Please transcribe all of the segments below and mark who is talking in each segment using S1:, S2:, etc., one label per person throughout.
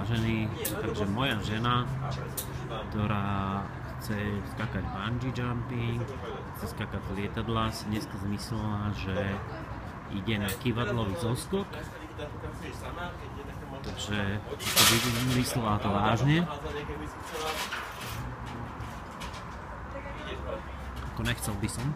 S1: vážení, takže moja žena, ktorá chce skakať bungee jumping, chce skakať z lietadla, si dneska zmyslela, že ide na kyvadlový zoskok, takže to vymyslela to vážne. Ako nechcel by som.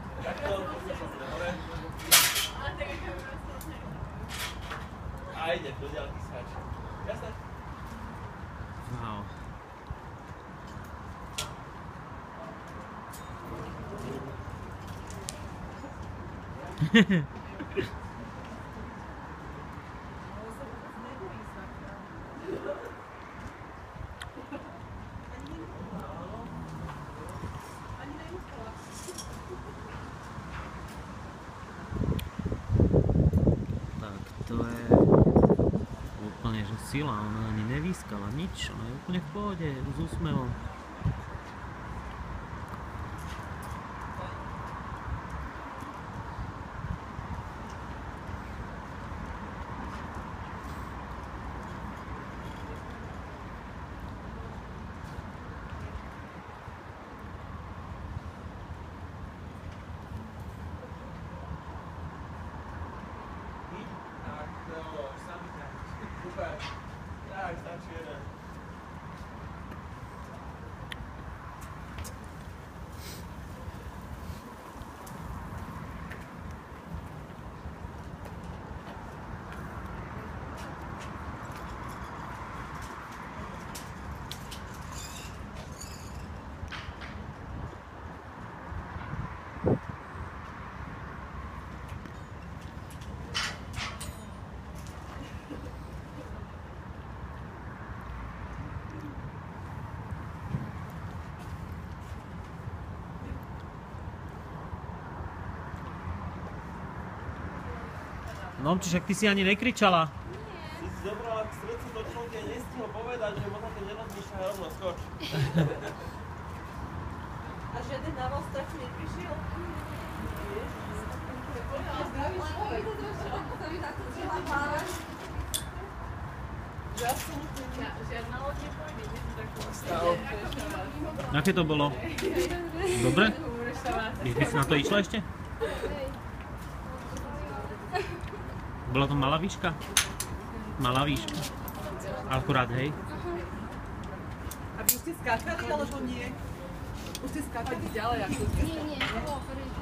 S1: Wow. To je úplne, že sila, ona ani nevýskala nič, ona je úplne v pohode, s úsmevom. No, čiže ty si ani nekričala.
S2: Si zobrala k srdcu to, čo ti nestihol povedať, že možno keď nerozmýšľa, rovno skoč.
S3: A žiaden nával strach neprišiel?
S4: Žiadna loď nepôjde, nie si takú
S1: Aké to bolo? Dobre? By si na to išla ešte? Bola to malá výška? Malá výška. Akurát, hej?
S3: A vy ste skákali, alebo nie? Už ste skákali ďalej, ako ste
S4: Nie, to bolo prvý.